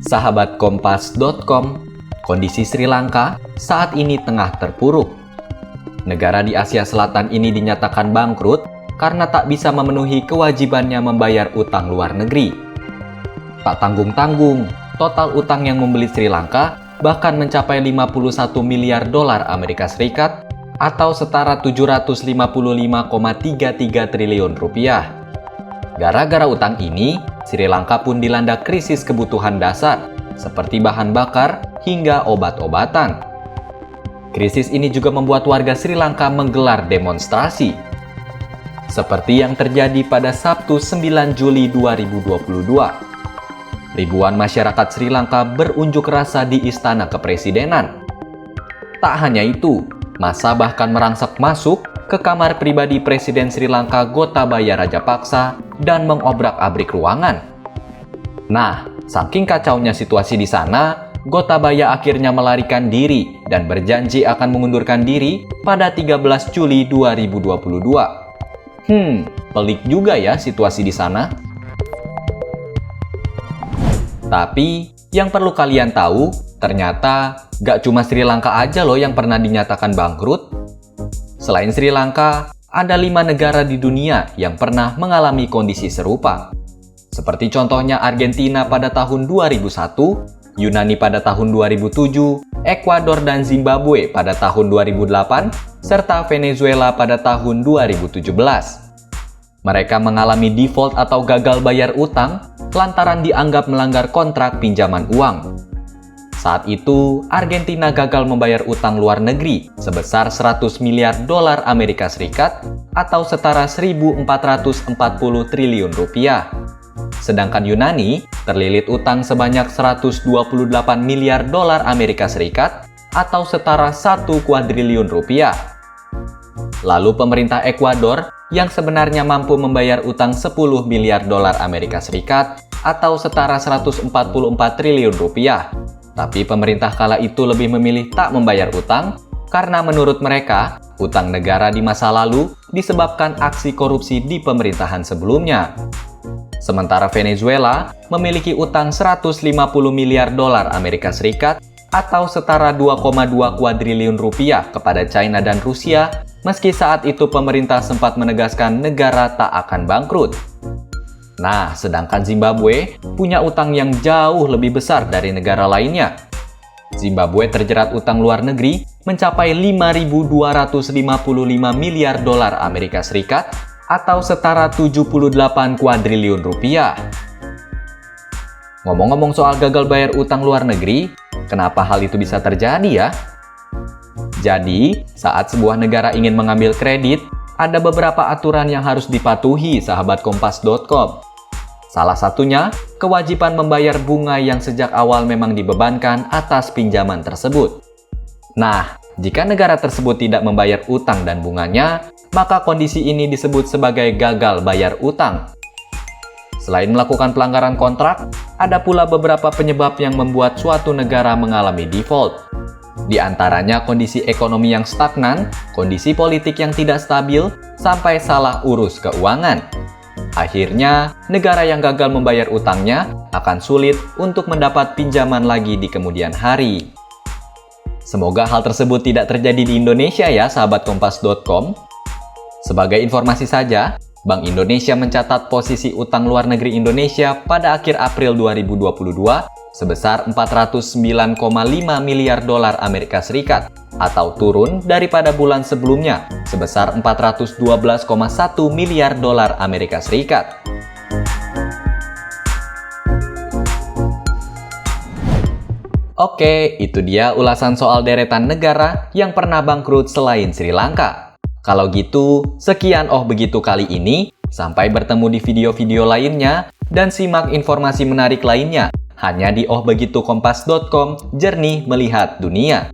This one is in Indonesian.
Sahabat Kompas.com, kondisi Sri Lanka saat ini tengah terpuruk. Negara di Asia Selatan ini dinyatakan bangkrut karena tak bisa memenuhi kewajibannya membayar utang luar negeri. Tak tanggung-tanggung, total utang yang membeli Sri Lanka bahkan mencapai 51 miliar dolar Amerika Serikat atau setara 755,33 triliun rupiah. Gara-gara utang ini, Sri Lanka pun dilanda krisis kebutuhan dasar, seperti bahan bakar hingga obat-obatan. Krisis ini juga membuat warga Sri Lanka menggelar demonstrasi. Seperti yang terjadi pada Sabtu 9 Juli 2022. Ribuan masyarakat Sri Lanka berunjuk rasa di Istana Kepresidenan. Tak hanya itu, massa bahkan merangsek masuk ke kamar pribadi Presiden Sri Lanka Gotabaya Rajapaksa dan mengobrak-abrik ruangan. Nah, saking kacaunya situasi di sana, Gotabaya akhirnya melarikan diri dan berjanji akan mengundurkan diri pada 13 Juli 2022. Pelik juga ya situasi di sana. Tapi, yang perlu kalian tahu, ternyata gak cuma Sri Lanka aja loh yang pernah dinyatakan bangkrut. Selain Sri Lanka, ada 5 negara di dunia yang pernah mengalami kondisi serupa. Seperti contohnya Argentina pada tahun 2001, Yunani pada tahun 2007, Ekuador dan Zimbabwe pada tahun 2008, serta Venezuela pada tahun 2017. Mereka mengalami default atau gagal bayar utang lantaran dianggap melanggar kontrak pinjaman uang. Saat itu, Argentina gagal membayar utang luar negeri sebesar 100 miliar dolar Amerika Serikat atau setara 1.440 triliun rupiah. Sedangkan Yunani terlilit utang sebanyak 128 miliar dolar Amerika Serikat atau setara 1 kuadriliun rupiah. Lalu pemerintah Ekuador yang sebenarnya mampu membayar utang 10 miliar dolar Amerika Serikat atau setara 144 triliun rupiah. Tapi pemerintah kala itu lebih memilih tak membayar utang karena menurut mereka, utang negara di masa lalu disebabkan aksi korupsi di pemerintahan sebelumnya. Sementara Venezuela memiliki utang 150 miliar dolar Amerika Serikat atau setara 2,2 kuadriliun rupiah kepada China dan Rusia, meski saat itu pemerintah sempat menegaskan negara tak akan bangkrut. Nah, sedangkan Zimbabwe punya utang yang jauh lebih besar dari negara lainnya. Zimbabwe terjerat utang luar negeri mencapai 5.255 miliar dolar Amerika Serikat atau setara 78 kuadriliun rupiah. Ngomong-ngomong soal gagal bayar utang luar negeri, kenapa hal itu bisa terjadi ya? Jadi, saat sebuah negara ingin mengambil kredit, ada beberapa aturan yang harus dipatuhi sahabat Kompas.com. Salah satunya, kewajiban membayar bunga yang sejak awal memang dibebankan atas pinjaman tersebut. Nah, jika negara tersebut tidak membayar utang dan bunganya, maka kondisi ini disebut sebagai gagal bayar utang. Selain melakukan pelanggaran kontrak, ada pula beberapa penyebab yang membuat suatu negara mengalami default. Di antaranya kondisi ekonomi yang stagnan, kondisi politik yang tidak stabil, sampai salah urus keuangan. Akhirnya, negara yang gagal membayar utangnya akan sulit untuk mendapat pinjaman lagi di kemudian hari. Semoga hal tersebut tidak terjadi di Indonesia ya, sahabat Kompas.com. Sebagai informasi saja, Bank Indonesia mencatat posisi utang luar negeri Indonesia pada akhir April 2022 sebesar 409,5 miliar dolar Amerika Serikat atau turun daripada bulan sebelumnya sebesar 412,1 miliar dolar Amerika Serikat. Oke, itu dia ulasan soal deretan negara yang pernah bangkrut selain Sri Lanka. Kalau gitu, sekian Oh Begitu kali ini. Sampai bertemu di video-video lainnya dan simak informasi menarik lainnya hanya di ohbegitukompas.com, jernih melihat dunia.